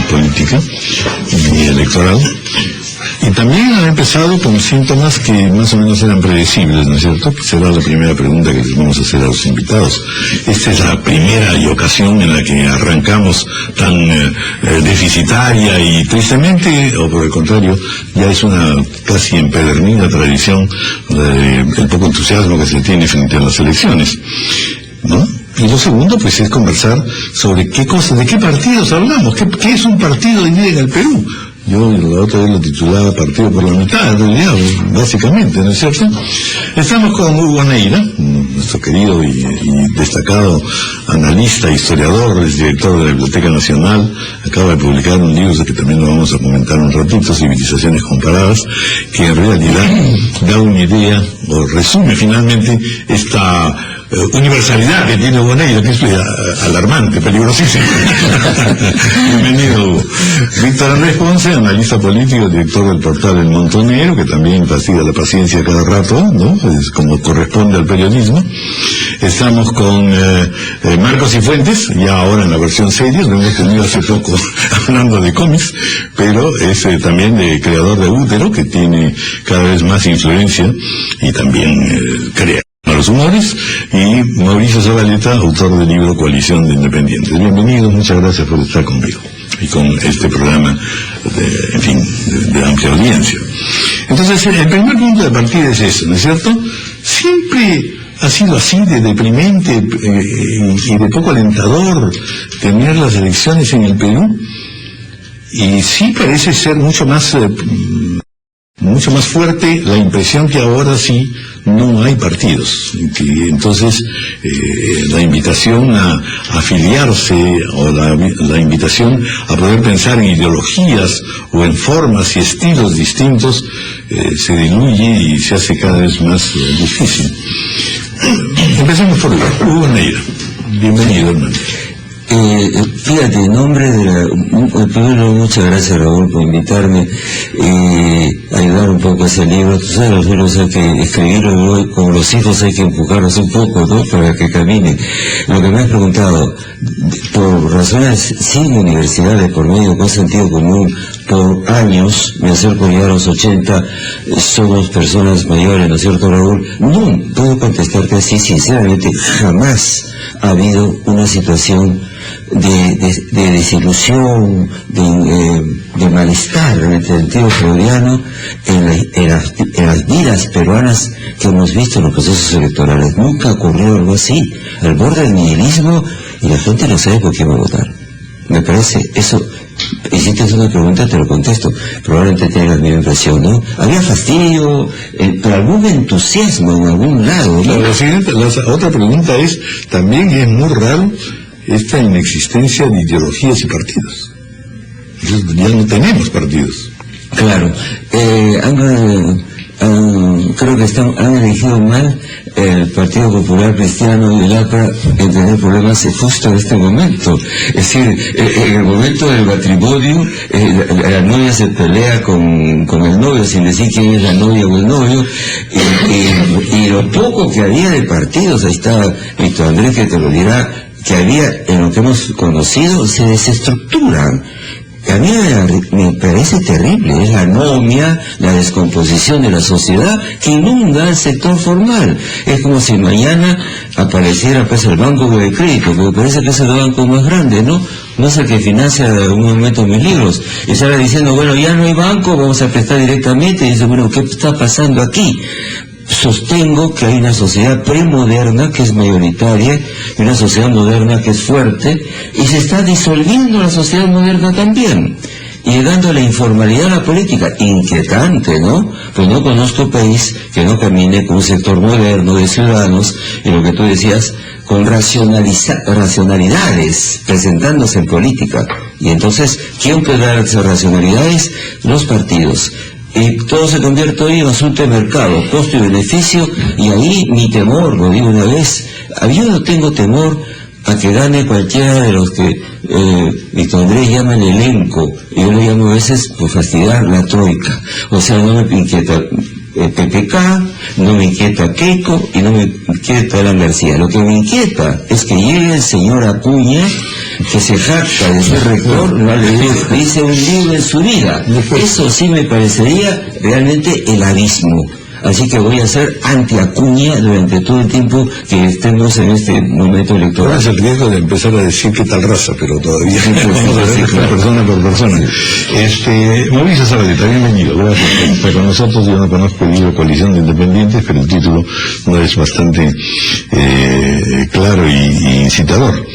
política y electoral. Y también ha empezado con síntomas que más o menos eran predecibles, ¿no es cierto? Será la primera pregunta que les vamos a hacer a los invitados. Esta es la primera y ocasión en la que arrancamos tan deficitaria y tristemente, o por el contrario, ya es una casi empedernida tradición el poco entusiasmo que se tiene frente a las elecciones, ¿no? Y lo segundo, pues, es conversar sobre qué cosas, de qué partidos hablamos, qué es un partido hoy día en el Perú. Yo la otra vez lo titulaba Partido por la Mitad, en realidad, básicamente, ¿no es cierto? Estamos con Hugo Neira, nuestro querido y destacado analista, historiador, es director de la Biblioteca Nacional, acaba de publicar un libro que también lo vamos a comentar un ratito, Civilizaciones Comparadas, que en realidad da una idea, o resume finalmente esta universalidad que tiene Hugo Neira, que es alarmante, peligrosísima. Bienvenido, Hugo. Víctor Andrés Ponce, analista político, director del portal El Montonero, que también fastidia la paciencia cada rato, ¿no? Es como corresponde al periodismo. Estamos con Marcos Cifuentes, ya ahora en la versión seria, lo hemos tenido hace poco hablando de cómics, pero es también creador de Útero, que tiene cada vez más influencia y también crea los humores, y Mauricio Zabaleta, autor del libro Coalición de Independientes. Bienvenidos, muchas gracias por estar conmigo y con este programa de amplia audiencia. Entonces, el primer punto de partida es eso, ¿no es cierto? Siempre ha sido así de deprimente y de poco alentador tener las elecciones en el Perú, y sí parece ser mucho más fuerte la impresión que ahora sí no hay partidos, que entonces la invitación a afiliarse o la invitación a poder pensar en ideologías o en formas y estilos distintos se diluye y se hace cada vez más difícil. Empecemos por Hugo Neira. Bienvenido, hermano. Fíjate, en nombre de primero, muchas gracias, Raúl, por invitarme a ayudar un poco a ese libro. Tú sabes, los libros hay que escribirlos, como los hijos hay que empujarlos un poco, ¿no?, para que caminen. Lo que me has preguntado, por razones sin universidades, por medio con sentido común, por años, me acerco ya a los 80, somos personas mayores, ¿no es cierto, Raúl? No puedo contestarte así, sinceramente, jamás ha habido una situación de desilusión, de malestar en el sentido freudiano en las vidas peruanas que hemos visto en los procesos electorales. Nunca ocurrió algo así, al borde del nihilismo, y la gente no sabe por quién va a votar. Me parece, eso, hiciste una pregunta, te lo contesto, probablemente tengas la misma impresión, ¿no? Había fastidio, pero algún entusiasmo en algún lado, ¿no? La otra pregunta es, también es muy raro esta inexistencia de ideologías y partidos. Ya no tenemos partidos. Claro, creo que han elegido mal el Partido Popular Cristiano y el APRA en tener problemas justo en este momento. Es decir, en el momento del matrimonio, la novia se pelea con el novio sin decir quién es la novia o el novio, y lo poco que había de partidos, ahí está Víctor Andrés que te lo dirá, que había en lo que hemos conocido, se desestructuran. A mí me parece terrible, es la anomia, la descomposición de la sociedad que inunda el sector formal. Es como si mañana apareciera pues el banco de crédito, que me parece que es el banco más grande, ¿no? No es el que financia en algún momento mis libros. Y sale diciendo, bueno, ya no hay banco, vamos a prestar directamente. Y dice, bueno, ¿qué está pasando aquí? Sostengo que hay una sociedad premoderna que es mayoritaria y una sociedad moderna que es fuerte, y se está disolviendo la sociedad moderna también, y llegando a la informalidad de la política, inquietante, ¿no? Pues no conozco país que no camine con un sector moderno de ciudadanos, y lo que tú decías, con racionalidades presentándose en política. Y entonces, ¿quién puede dar esas racionalidades? Los partidos. Y todo se convierte hoy en asunto de mercado, costo y beneficio, y ahí mi temor, lo digo una vez, yo no tengo temor a que gane cualquiera de los que Víctor Andrés llama el elenco, y yo lo llamo a veces por fastidiar la troika. O sea, no me inquieta PPK, no me inquieta Keiko y no me inquieta Alan García. Lo que me inquieta es que llegue el señor Acuña, que se jacta de ser rector, no ha leído, dice un libro en su vida. Eso sí me parecería realmente el abismo. Así que voy a ser anti-Acuña durante todo el tiempo que estemos en este momento electoral. Ahora es el riesgo de empezar a decir qué tal raza, pero todavía vamos a ver persona por persona. Mauricio Zabaleta, bienvenido, gracias. Pero nosotros, yo no conozco el libro Coalición de Independientes, pero el título no es bastante claro y incitador.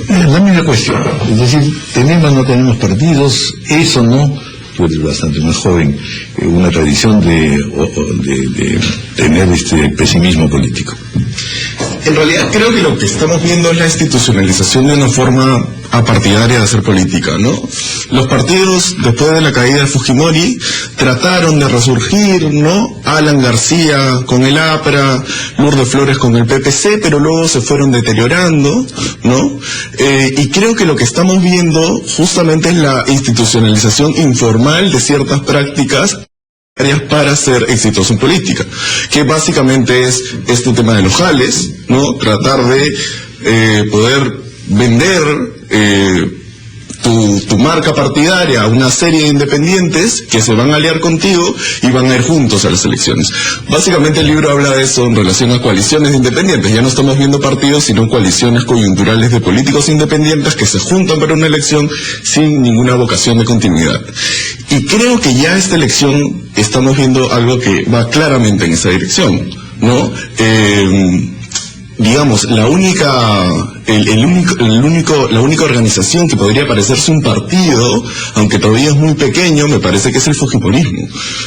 La misma cuestión, es decir, tenemos o no tenemos partidos, eso no. Tú eres bastante más joven, una tradición de tener pesimismo político. En realidad creo que lo que estamos viendo es la institucionalización de una forma apartidaria de hacer política, ¿no? Los partidos, después de la caída de Fujimori, trataron de resurgir, ¿no? Alan García con el APRA, Lourdes Flores con el PPC, pero luego se fueron deteriorando, ¿no? Y creo que lo que estamos viendo justamente es la institucionalización informal de ciertas prácticas para ser exitoso en política, que básicamente es este tema de los jales, ¿no? Tratar de poder vender tu marca partidaria a una serie de independientes que se van a aliar contigo y van a ir juntos a las elecciones. Básicamente el libro habla de eso en relación a coaliciones de independientes. Ya no estamos viendo partidos, sino coaliciones coyunturales de políticos independientes que se juntan para una elección sin ninguna vocación de continuidad. Y creo que ya esta elección estamos viendo algo que va claramente en esa dirección, ¿no? Digamos, la única organización que podría parecerse un partido, aunque todavía es muy pequeño, me parece que es el fujimorismo,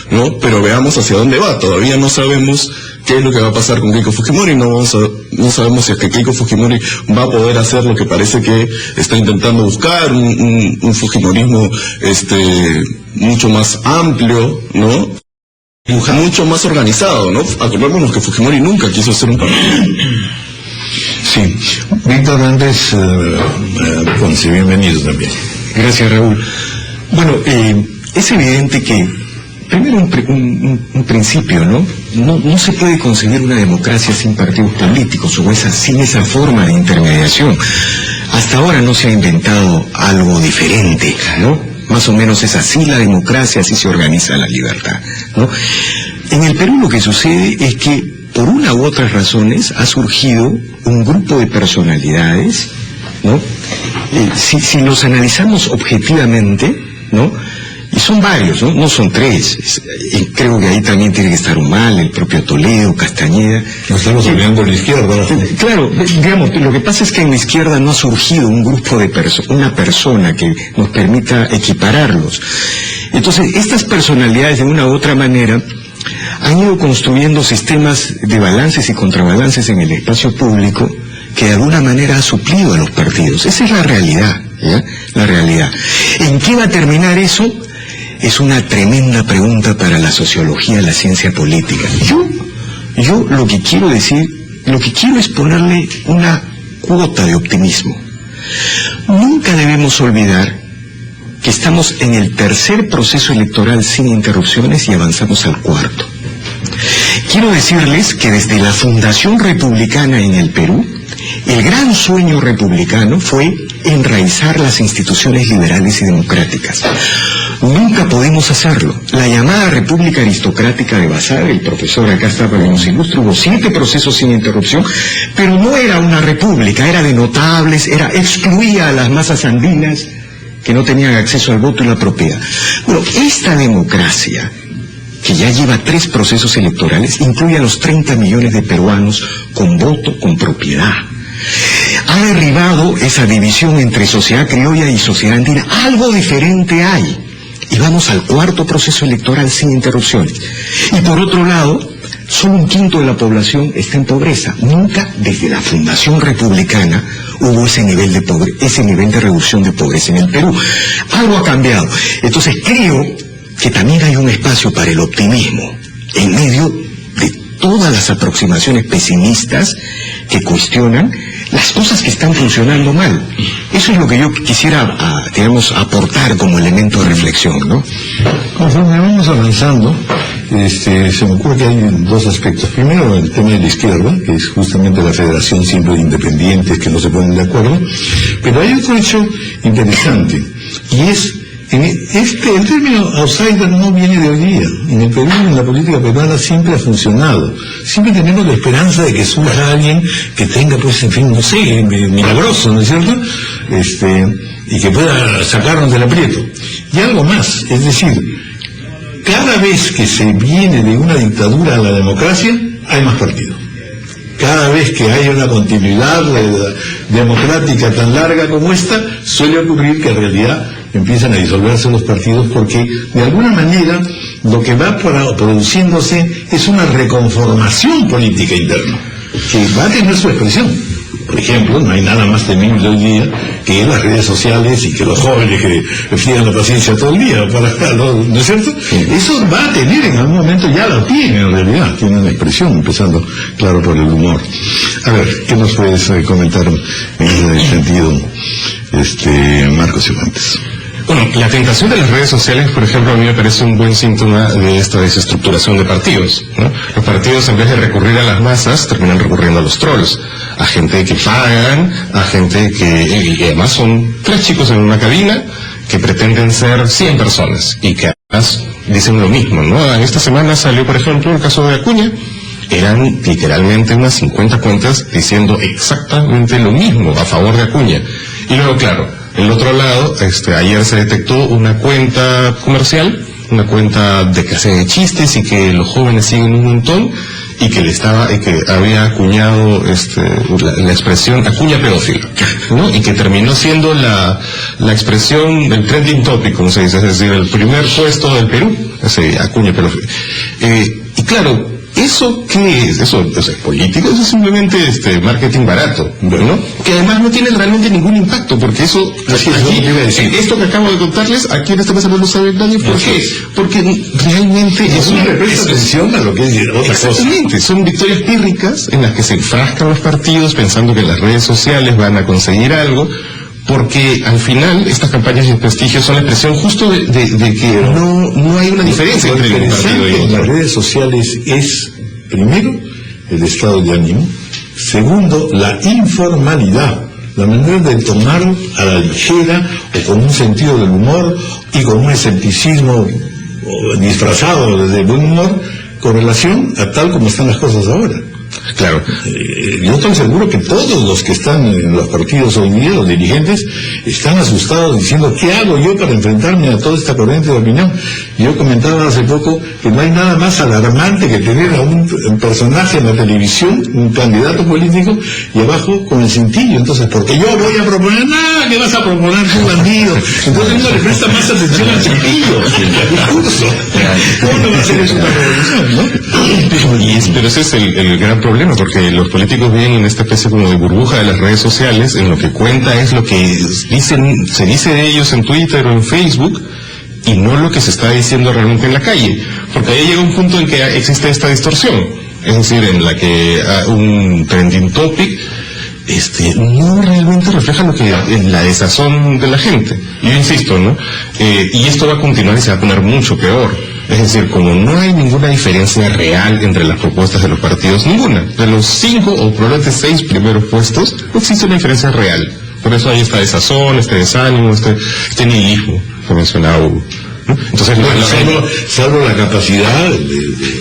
¿no? Pero veamos hacia dónde va. Todavía no sabemos qué es lo que va a pasar con Keiko Fujimori, no sabemos si es que Keiko Fujimori va a poder hacer lo que parece que está intentando buscar, un fujimorismo mucho más amplio, ¿no? Mucho más organizado, ¿no? Acordémonos que Fujimori nunca quiso ser un partido. Sí. Víctor Andrés Ponce, bienvenido también. Gracias, Raúl. Bueno, es evidente que, primero un principio, ¿no? No se puede concebir una democracia sin partidos políticos o sin esa forma de intermediación. Hasta ahora no se ha inventado algo diferente, ¿no? Más o menos es así la democracia, así se organiza la libertad, ¿no? En el Perú lo que sucede es que, por una u otras razones, ha surgido un grupo de personalidades, ¿no? Si los analizamos objetivamente, ¿no? Y son varios, ¿no? No son tres. Creo que ahí también tiene que estar Humala, el propio Toledo, Castañeda. Nos estamos olvidando de la izquierda. Claro, digamos, lo que pasa es que en la izquierda no ha surgido un grupo de una persona que nos permita equipararlos. Entonces, estas personalidades, de una u otra manera, han ido construyendo sistemas de balances y contrabalances en el espacio público que de alguna manera ha suplido a los partidos. Esa es la realidad, ¿ya? La realidad. ¿En qué va a terminar eso? Es una tremenda pregunta para la sociología, la ciencia política. Yo lo que quiero es ponerle una cuota de optimismo. Nunca debemos olvidar que estamos en el tercer proceso electoral sin interrupciones y avanzamos al cuarto. Quiero decirles que desde la fundación republicana en el Perú, el gran sueño republicano fue enraizar las instituciones liberales y democráticas. Nunca podemos hacerlo. La llamada República Aristocrática de Basadre, el profesor acá está para que nos ilustre, hubo 7 procesos sin interrupción, pero no era una república, era de notables, excluía a las masas andinas que no tenían acceso al voto y la propiedad. Bueno, esta democracia, que ya lleva 3 procesos electorales, incluye a los 30 millones de peruanos con voto, con propiedad. Ha derribado esa división entre sociedad criolla y sociedad andina. Algo diferente hay. Y vamos al cuarto proceso electoral sin interrupciones. Y por otro lado, solo 1/5 de la población está en pobreza. Nunca desde la fundación republicana hubo ese nivel de reducción de pobreza en el Perú. Algo ha cambiado. Entonces creo que también hay un espacio para el optimismo en medio de todas las aproximaciones pesimistas que cuestionan las cosas que están funcionando mal. Eso es lo que yo quisiera, aportar como elemento de reflexión, ¿no? Conforme vamos avanzando, se me ocurre que hay dos aspectos. Primero, el tema de la izquierda, que es justamente la federación siempre de independientes que no se ponen de acuerdo. Pero hay otro hecho interesante, y es el término outsider no viene de hoy día. En el Perú, en la política peruana, siempre ha funcionado. Siempre tenemos la esperanza de que surja alguien que tenga, pues, en fin, no sé, milagroso, ¿no es cierto? Y que pueda sacarnos del aprieto. Y algo más, es decir, cada vez que se viene de una dictadura a la democracia, hay más partidos. Cada vez que hay una continuidad democrática tan larga como esta, suele ocurrir que en realidad empiezan a disolverse los partidos, porque de alguna manera lo que va produciéndose es una reconformación política interna, que va a tener su expresión. Por ejemplo, no hay nada más temible hoy día que las redes sociales y que los jóvenes que pierdan la paciencia todo el día, ¿no es cierto? Eso va a tener en algún momento, ya lo tiene en realidad, tiene una expresión, empezando, claro, por el humor. A ver, ¿qué nos puedes comentar en ese sentido, Marcos Cifuentes? Bueno, la tentación de las redes sociales, por ejemplo, a mí me parece un buen síntoma de esta desestructuración de partidos, ¿no? Los partidos, en vez de recurrir a las masas, terminan recurriendo a los trolls, a gente que pagan, a gente que además son 3 chicos en una cabina que pretenden ser 100 personas y que además dicen lo mismo, ¿no? En esta semana salió, por ejemplo, el caso de Acuña. Eran literalmente unas 50 cuentas diciendo exactamente lo mismo a favor de Acuña. Y luego, claro, el otro lado, ayer se detectó una cuenta comercial, una cuenta de que hace chistes y que los jóvenes siguen un montón, y que había acuñado la expresión Acuña pedófilo, ¿no? Y que terminó siendo la expresión del trending topic, como se dice, es decir, el primer puesto del Perú, ese Acuña pedófilo. Y claro, ¿eso qué es? ¿Eso es político? Eso es simplemente marketing barato, ¿no? Que además no tiene realmente ningún impacto, porque eso, esto que acabo de contarles, aquí en esta mesa no lo sabe nadie. ¿Por qué? Porque realmente es una representación a lo que es otra cosa. Exactamente, son victorias pírricas en las que se enfrascan los partidos pensando que las redes sociales van a conseguir algo, porque al final estas campañas de prestigio son la expresión justo de que no hay una diferencia entre un partido y otro. Las redes sociales es, primero, el estado de ánimo; segundo, la informalidad, la manera de tomar a la ligera o con un sentido del humor y con un escepticismo disfrazado de buen humor con relación a tal como están las cosas ahora. Claro. Yo estoy seguro que todos los que están en los partidos hoy día, los dirigentes, están asustados diciendo, ¿qué hago yo para enfrentarme a toda esta corriente de opinión? Yo comentaba hace poco que no hay nada más alarmante que tener a un personaje en la televisión, un candidato político, y abajo con el cintillo. Entonces, porque yo voy a proponer, nada, ¿qué vas a proponer tú, bandido? Entonces uno le presta más atención al cintillo, al discurso. ¿Cómo no va a ser eso una revolución, no? Pero ese es el gran problema, porque los políticos viven en esta especie como de burbuja de las redes sociales, en lo que cuenta es lo que se dice de ellos en Twitter o en Facebook, y no lo que se está diciendo realmente en la calle, porque ahí llega un punto en que existe esta distorsión, es decir, en la que un trending topic no realmente refleja lo que la desazón de la gente. Yo insisto, ¿no? Y esto va a continuar y se va a poner mucho peor. Es decir, como no hay ninguna diferencia real entre las propuestas de los partidos, ninguna. De los 5 o probablemente 6 primeros puestos, no existe una diferencia real. Por eso hay esta desazón, este desánimo, este nihilismo que mencionaba Hugo. Entonces, salvo la capacidad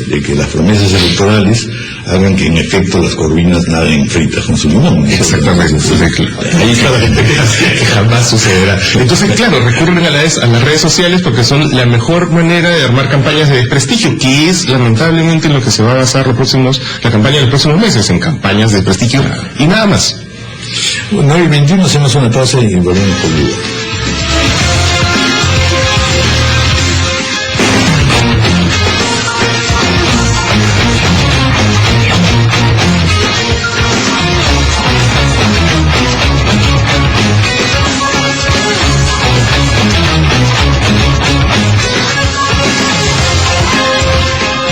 de que las promesas electorales hagan que en efecto las corvinas naden fritas con su limón. Exactamente. Ahí está la gente que jamás sucederá. Entonces, claro, recurren a las redes sociales porque son la mejor manera de armar campañas de desprestigio, que es lamentablemente en lo que se va a basar la campaña de los próximos meses, en campañas de desprestigio y nada más. 9:21, hacemos una pausa y volvemos conmigo.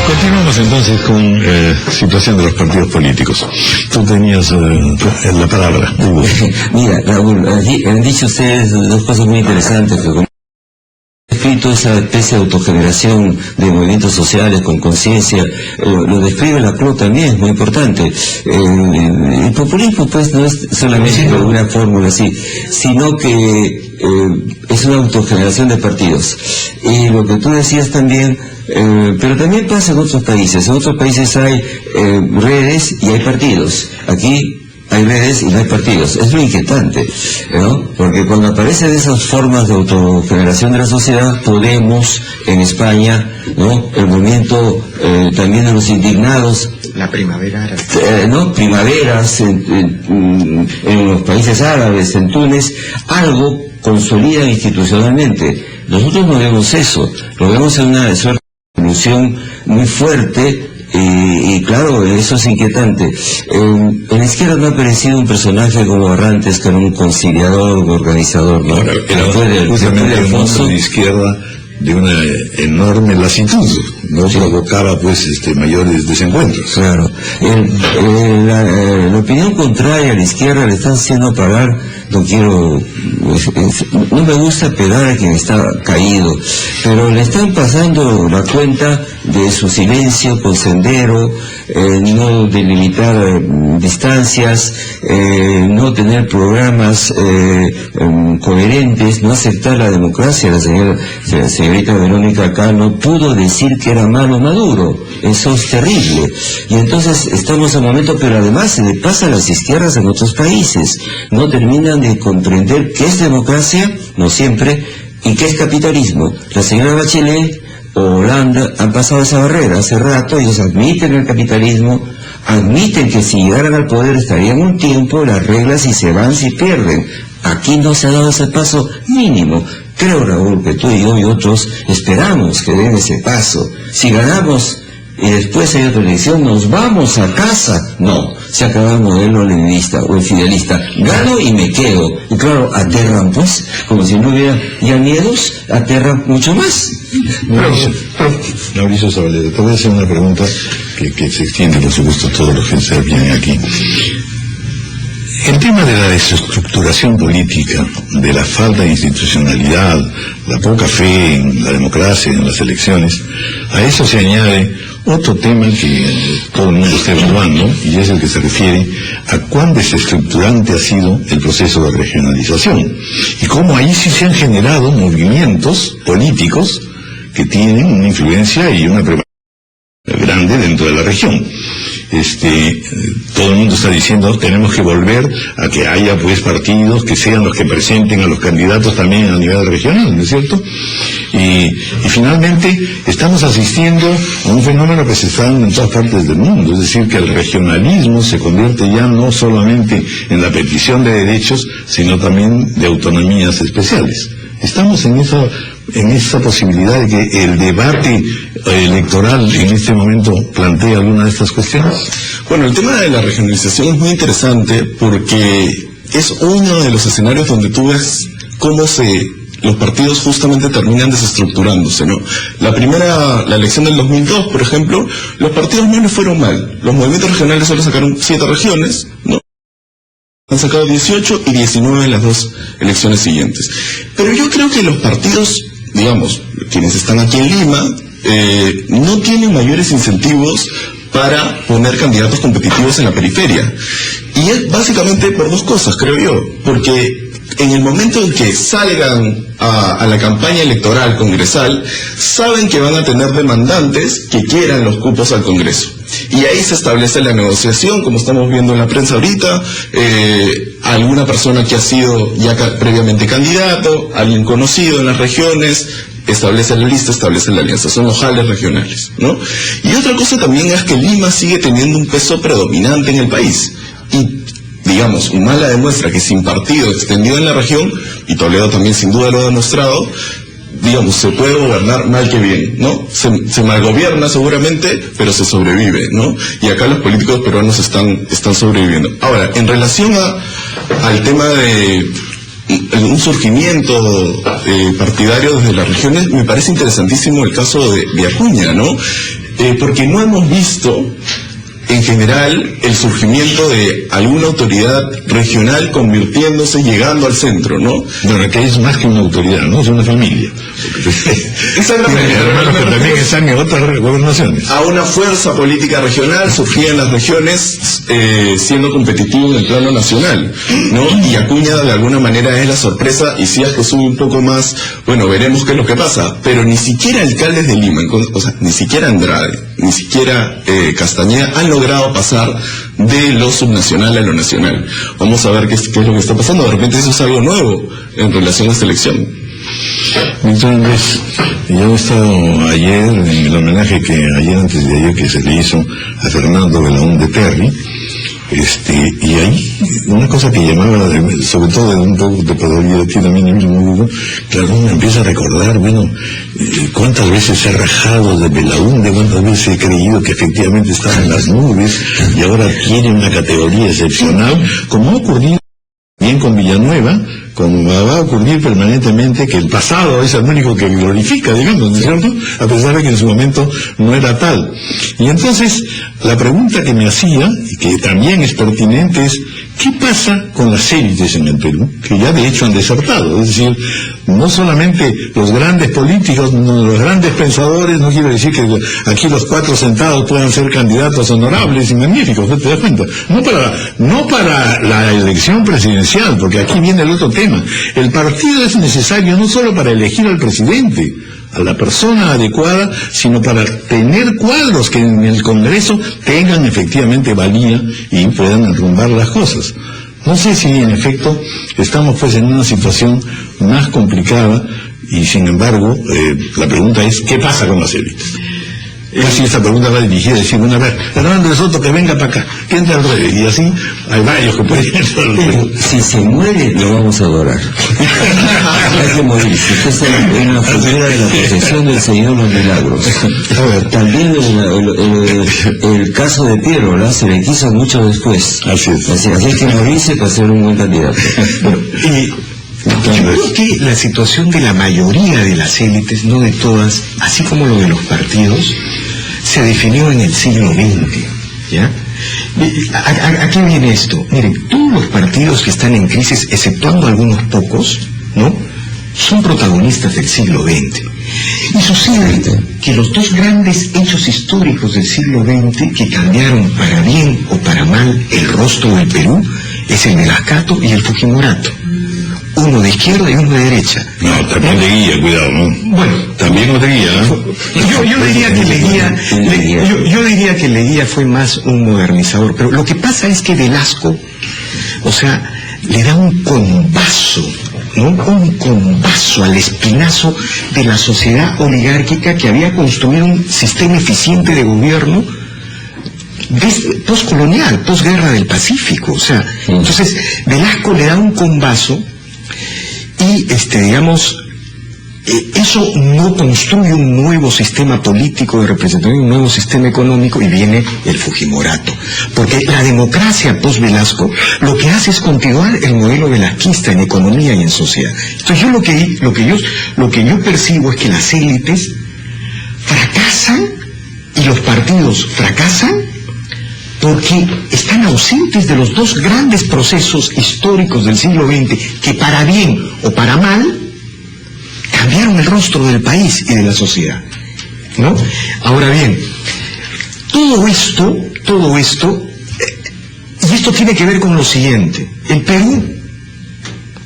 Continuamos entonces con situación de los partidos políticos. Tú tenías la palabra, Hugo. Mira, Raúl, han dicho ustedes dos cosas muy interesantes. descrito esa especie de autogeneración de movimientos sociales con conciencia, lo describe Laclau también, es muy importante. El populismo pues no es solamente una fórmula así, sino que es una autogeneración de partidos. Y lo que tú decías también, pero también pasa en otros países. En otros países hay redes y hay partidos. Aquí hay redes y no hay partidos. Es lo inquietante, ¿no? Porque cuando aparecen esas formas de autogeneración de la sociedad, Podemos en España, ¿no? El movimiento también de los indignados, la primavera árabe. ¿no? Primaveras en los países árabes, en Túnez, algo consolida institucionalmente. Nosotros no vemos eso, lo vemos en una suerte de evolución muy fuerte. Y claro, eso es inquietante. En la izquierda no ha aparecido un personaje como Barrantes, que era un conciliador, un organizador, ¿no? Era justamente un monstruo de izquierda de una enorme lasitud, no provocaba pues mayores desencuentros. Claro. La opinión contraria a la izquierda le están haciendo pagar, no me gusta pegar a quien está caído, pero le están pasando la cuenta de su silencio con Sendero, no delimitar distancias, no tener programas coherentes, no aceptar la democracia. La señorita Verónica acá no pudo decir que era malo Maduro, eso es terrible. Y entonces estamos en un momento, pero además se le pasa a las izquierdas en otros países, no terminan de comprender qué es democracia, no siempre, y qué es capitalismo. La señora Bachelet o Holanda han pasado esa barrera hace rato. Ellos admiten el capitalismo, admiten que si llegaran al poder estarían un tiempo, las reglas y se van si pierden. Aquí no se ha dado ese paso mínimo. Creo, Raúl, que tú y yo y otros esperamos que den ese paso. Si ganamos y después hay otra elección, nos vamos a casa. No, se acaba el modelo leninista o el fidelista. Gano y me quedo. Y claro, aterran pues, como si no hubiera ya miedos, aterran mucho más. Mauricio Zavaleta, te voy a hacer una pregunta que se extiende, por supuesto, a todos los que vienen aquí. El tema de la desestructuración política, de la falta de institucionalidad, la poca fe en la democracia, en las elecciones, a eso se añade otro tema que todo el mundo está evaluando, y es el que se refiere a cuán desestructurante ha sido el proceso de regionalización, y cómo ahí sí se han generado movimientos políticos que tienen una influencia y una preparación grande dentro de la región. Todo el mundo está diciendo tenemos que volver a que haya pues partidos que sean los que presenten a los candidatos también a nivel regional, ¿no es cierto? Y finalmente estamos asistiendo a un fenómeno que se está dando en todas partes del mundo, es decir, que el regionalismo se convierte ya no solamente en la petición de derechos, sino también de autonomías especiales. Estamos en esa posibilidad de que el debate electoral en este momento plantea alguna de estas cuestiones. Bueno, el tema de la regionalización es muy interesante porque es uno de los escenarios donde tú ves cómo los partidos justamente terminan desestructurándose, ¿no? La elección del 2002, por ejemplo, los partidos no les fueron mal. Los movimientos regionales solo sacaron 7 regiones, ¿no? Han sacado 18 y 19 en las 2 elecciones siguientes. Pero yo creo que los partidos, digamos, quienes están aquí en Lima, no tienen mayores incentivos para poner candidatos competitivos en la periferia. Y es básicamente por 2 cosas, creo yo. Porque en el momento en que salgan a la campaña electoral congresal, saben que van a tener demandantes que quieran los cupos al Congreso. Y ahí se establece la negociación, como estamos viendo en la prensa ahorita, alguna persona que ha sido ya previamente candidato, alguien conocido en las regiones, establece la lista, establece la alianza, son ojales regionales, ¿no? Y otra cosa también es que Lima sigue teniendo un peso predominante en el país. Y digamos, Humala demuestra que sin partido extendido en la región, y Toledo también sin duda lo ha demostrado, digamos, se puede gobernar mal que bien, ¿no? Se malgobierna seguramente, pero se sobrevive, ¿no? Y acá los políticos peruanos están sobreviviendo. Ahora, en relación al tema de un surgimiento partidario desde las regiones, me parece interesantísimo el caso de Acuña, ¿no? Porque no hemos visto en general, el surgimiento de alguna autoridad regional convirtiéndose, llegando al centro, ¿no? Bueno, que es más que una autoridad, ¿no? Es una familia. Esa es la Tiene hermanos que también están en otras gobernaciones. A una fuerza política regional surgía en las regiones siendo competitivo en el plano nacional, ¿no? Y Acuña de alguna manera es la sorpresa, y si es que sube un poco más, bueno, veremos qué es lo que pasa. Pero ni siquiera alcaldes de Lima, o sea, ni siquiera Andrade, ni siquiera Castañeda han logrado pasar de lo subnacional a lo nacional. Vamos a ver qué es lo que está pasando. De repente eso es algo nuevo en relación a esta elección. Víctor Andrés, yo he estado ayer en el homenaje antes de ayer que se le hizo a Fernando Belaúnde Terry, y ahí una cosa que llamaba, sobre todo de un poco de podría aquí también en el mismo, claro, uno empieza a recordar, bueno, cuántas veces he rajado de Belaúnde, cuántas veces he creído que efectivamente estaba en las nubes y ahora tiene una categoría excepcional, como ha ocurrido bien con Villanueva, como va a ocurrir permanentemente, que el pasado es el único que glorifica, digamos, ¿no es cierto? A pesar de que en su momento no era tal. Y entonces, la pregunta que me hacía, y que también es pertinente, es ¿qué pasa con las élites en el Perú? Que ya de hecho han desertado, es decir, no solamente los grandes políticos, los grandes pensadores, no quiero decir que aquí los 4 sentados puedan ser candidatos honorables y magníficos, ¿te das cuenta? No para la elección presidencial, porque aquí viene el otro tema. El partido es necesario no solo para elegir al presidente, a la persona adecuada, sino para tener cuadros que en el Congreso tengan efectivamente valía y puedan enrumbar las cosas. No sé si en efecto estamos pues en una situación más complicada y sin embargo la pregunta es ¿qué pasa con las élites? Así esta pregunta va dirigida a decir, bueno, a ver, Hernando de Soto que venga para acá, que entre al revés, y así hay varios que pueden entrar al revés. Si se muere, lo vamos a adorar. Hay que morirse. Esta es una figura de la procesión del Señor los Milagros. A ver, también el caso de Piero, ¿verdad? Se le quiso mucho después. Así es. Así es que morirse para ser un buen candidato. Bueno, yo creo que la situación de la mayoría de las élites, no de todas, así como lo de los partidos, se definió en el siglo XX, ¿ya? ¿A qué viene esto? Miren, todos los partidos que están en crisis, exceptuando algunos pocos, ¿no?, son protagonistas del siglo XX. Y sucede que los 2 grandes hechos históricos del siglo XX que cambiaron para bien o para mal el rostro del Perú es el Melascato y el Fujimorato. Uno de izquierda y uno de derecha. No, también de guía, cuidado, ¿no? Bueno, también no de guía, ¿no? Yo diría que Leguía fue más un modernizador, pero lo que pasa es que Velasco, o sea, le da un combazo, ¿no? Un combazo al espinazo de la sociedad oligárquica que había construido un sistema eficiente de gobierno postcolonial, posguerra del Pacífico, o sea, entonces Velasco le da un combazo y digamos, eso no construye un nuevo sistema político de representación, un nuevo sistema económico, y viene el Fujimorato, porque la democracia post-Velasco lo que hace es continuar el modelo velasquista en economía y en sociedad. Entonces lo que yo percibo es que las élites fracasan y los partidos fracasan porque están ausentes de los 2 grandes procesos históricos del siglo XX que para bien o para mal cambiaron el rostro del país y de la sociedad, ¿no? Ahora bien, todo esto, y esto tiene que ver con lo siguiente: el Perú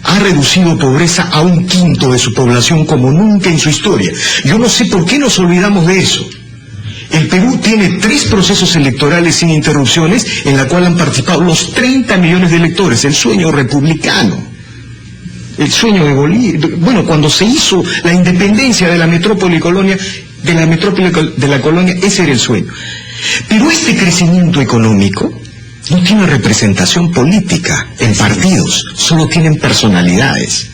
ha reducido pobreza a 1/5 de su población como nunca en su historia. Yo no sé por qué nos olvidamos de eso. El Perú tiene 3 procesos electorales sin interrupciones en la cual han participado los 30 millones de electores, el sueño republicano, el sueño de Bolivia. Bueno, cuando se hizo la independencia de la metrópoli colonia, de la colonia, ese era el sueño. Pero este crecimiento económico no tiene representación política en partidos, solo tienen personalidades.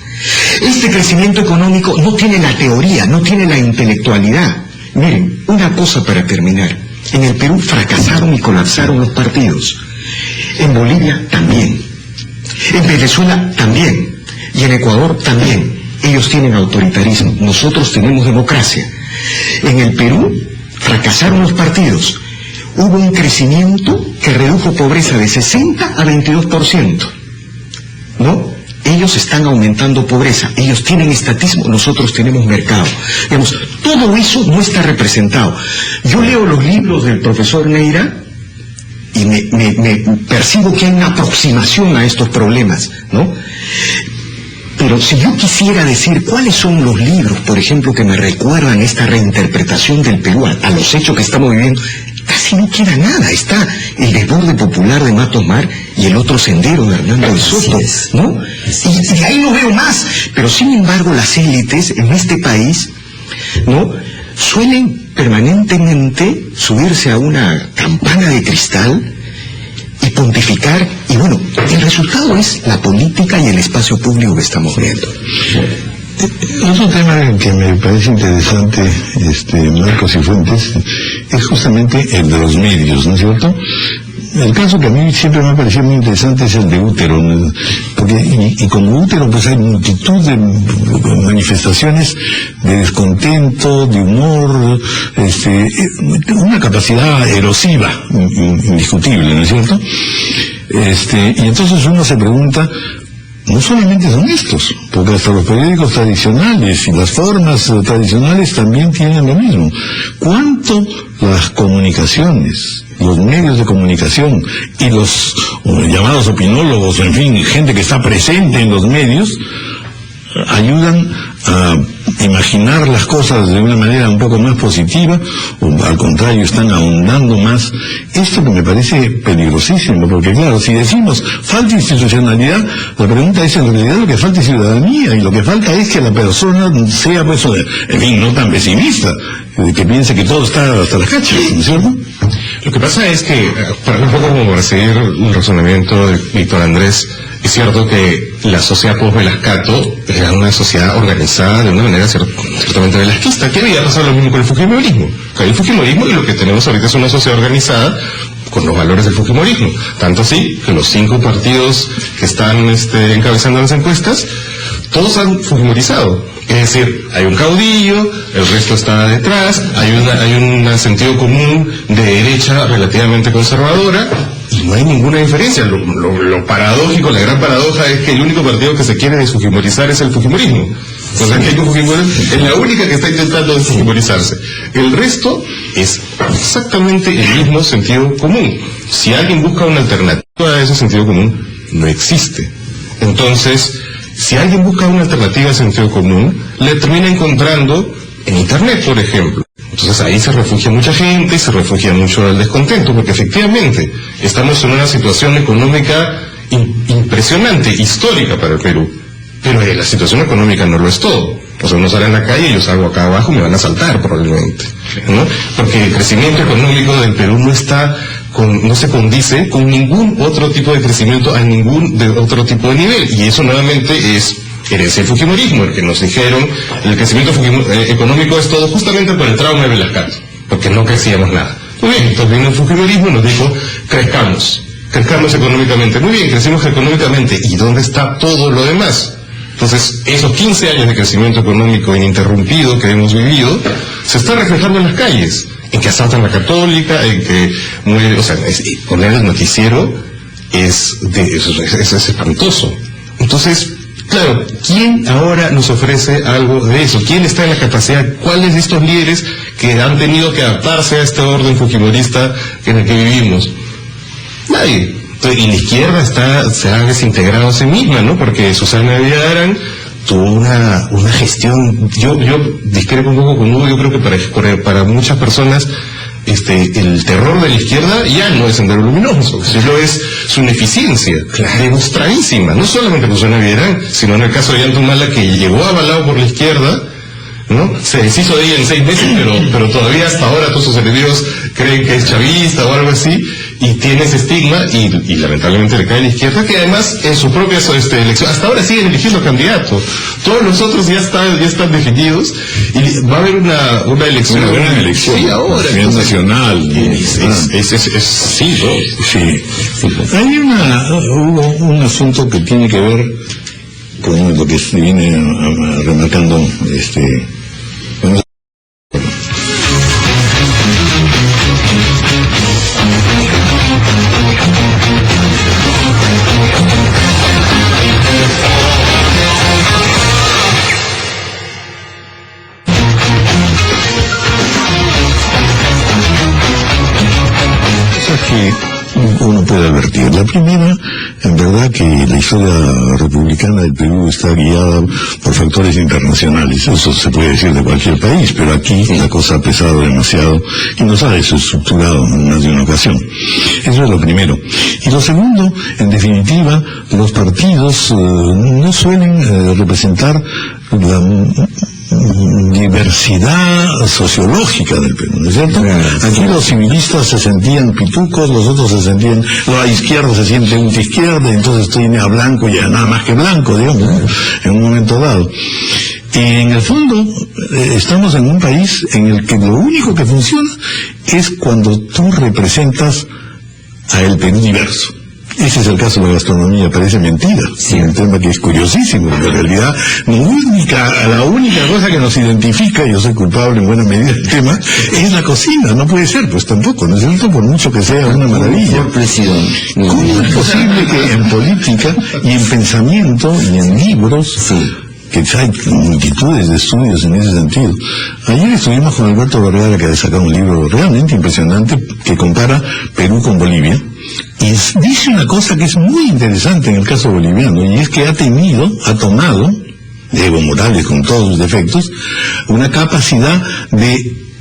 Este crecimiento económico no tiene la teoría, no tiene la intelectualidad. Miren, una cosa para terminar. En el Perú fracasaron y colapsaron los partidos. En Bolivia también. En Venezuela también. Y en Ecuador también. Ellos tienen autoritarismo. Nosotros tenemos democracia. En el Perú fracasaron los partidos. hubo un crecimiento que redujo pobreza de 60 a 22%, ¿no? Ellos están aumentando pobreza, ellos tienen estatismo, nosotros tenemos mercado. Digamos, todo eso no está representado. Yo leo los libros del profesor Neira y me percibo que hay una aproximación a estos problemas, ¿no? Pero si yo quisiera decir cuáles son los libros, por ejemplo, que me recuerdan esta reinterpretación del Perú a los hechos que estamos viviendo, casi no queda nada. Está El desborde popular de Matos Mar y El otro sendero de Hernando de Soto, ¿no? Y de ahí no veo más. Pero sin embargo las élites en este país, ¿no?, suelen permanentemente subirse a una campana de cristal y pontificar, y bueno, el resultado es la política y el espacio público que estamos viendo. Otro tema que me parece interesante, Marcos y Fuentes, es justamente el de los medios, ¿no es cierto? El caso que a mí siempre me ha parecido muy interesante es el de Útero, ¿no? Porque, y como Útero, pues hay multitud de manifestaciones de descontento, de humor, una capacidad erosiva, indiscutible, ¿no es cierto? Y entonces uno se pregunta, no solamente son estos, porque hasta los periódicos tradicionales y las formas tradicionales también tienen lo mismo. ¿Cuánto las comunicaciones, los medios de comunicación y los llamados opinólogos, en fin, gente que está presente en los medios, ayudan a imaginar las cosas de una manera un poco más positiva, o al contrario, están ahondando más? Esto que me parece peligrosísimo, porque claro, si decimos falta institucionalidad, la pregunta es en realidad lo que falta es ciudadanía, y lo que falta es que la persona sea, pues, en fin, no tan pesimista, que piense que todo está hasta las cachas, ¿no es cierto? Lo que pasa es que, un poco como para seguir el razonamiento de Víctor Andrés, es cierto que la sociedad post-Velascato era una sociedad organizada de una manera ciertamente velasquista. ¿Qué había pasado lo mismo con el fujimorismo? Cayó el fujimorismo y lo que tenemos ahorita es una sociedad organizada con los valores del fujimorismo. Tanto así que los 5 partidos que están encabezando las encuestas, todos han fujimorizado. Es decir, hay un caudillo, el resto está detrás, hay un sentido común de derecha relativamente conservadora, y no hay ninguna diferencia. Lo paradójico, la gran paradoja es que el único partido que se quiere desfujimorizar es el fujimorismo. O sea, que el fujimorismo es la única que está intentando desfujimorizarse. El resto es exactamente el mismo sentido común. Si alguien busca una alternativa a ese sentido común, no existe. Entonces, si alguien busca una alternativa a sentido común, la termina encontrando en Internet, por ejemplo. Entonces ahí se refugia mucha gente, se refugia mucho el descontento, porque efectivamente estamos en una situación económica impresionante, histórica para el Perú. Pero la situación económica no lo es todo. O sea, uno sale en la calle y yo salgo acá abajo y me van a asaltar probablemente, ¿no? Porque el crecimiento económico del Perú no se condice con ningún otro tipo de crecimiento a ningún otro tipo de nivel. Y eso nuevamente es herencia del fujimorismo, el que nos dijeron el crecimiento económico es todo justamente por el trauma de Velascato, porque no crecíamos nada. Muy bien, entonces vino el fujimorismo y nos dijo, crezcamos económicamente. Muy bien, crecimos económicamente. ¿Y dónde está todo lo demás? Entonces, esos 15 años de crecimiento económico ininterrumpido que hemos vivido, se está reflejando en las calles, en que asaltan la Católica, en que poner el noticiero es espantoso. Entonces, claro, ¿quién ahora nos ofrece algo de eso? ¿Quién está en la capacidad? ¿Cuáles de estos líderes que han tenido que adaptarse a este orden fujimorista en el que vivimos? Nadie. Y la izquierda se ha desintegrado a sí misma, ¿no? Porque Susana Villarán tuvo una gestión, yo discrepo un poco con Hugo, yo creo que para muchas personas el terror de la izquierda ya no es Sendero Luminoso, sino es su ineficiencia, demostradísima, no solamente por Susana Villarán, sino en el caso de Yantumala, que llegó avalado por la izquierda, ¿no? Se deshizo de ella en 6 meses, pero todavía hasta ahora todos sus enemigos creen que es chavista o algo así, y tiene ese estigma, y lamentablemente le cae a la izquierda, que además en su propia elección, hasta ahora siguen eligiendo candidatos, todos los otros ya están definidos, y va a haber una elección. Una elección, sí, ahora. Nacional. Sí, ¿no? Sí. Hay un asunto que tiene que ver con lo que se viene remarcando, La primera, en verdad que la historia republicana del Perú está guiada por factores internacionales. Eso se puede decir de cualquier país, pero aquí la cosa ha pesado demasiado y nos ha desestructurado en más de una ocasión. Eso es lo primero. Y lo segundo, en definitiva, los partidos no suelen representar la diversidad sociológica del Perú, ¿no es cierto? Aquí los civilistas se sentían pitucos, los otros se sentían, la izquierda se siente ultraizquierda, entonces tiene a blanco y a nada más que blanco, digamos, en un momento dado. Y en el fondo, estamos en un país en el que lo único que funciona es cuando tú representas a el Perú diverso. Ese es el caso de la gastronomía, parece mentira, un tema que es curiosísimo, porque en realidad la única cosa que nos identifica, yo soy culpable en buena medida del tema, es la cocina. No puede ser, pues tampoco, ¿no es cierto? Por mucho que sea una maravilla. ¿Cómo es posible que en política y en pensamiento y en libros, que hay multitudes de estudios en ese sentido? Ayer estuvimos con Alberto Vergara, que ha sacado un libro realmente impresionante que compara Perú con Bolivia, y dice una cosa que es muy interesante en el caso boliviano, y es que ha tomado, Evo Morales con todos sus defectos, una capacidad de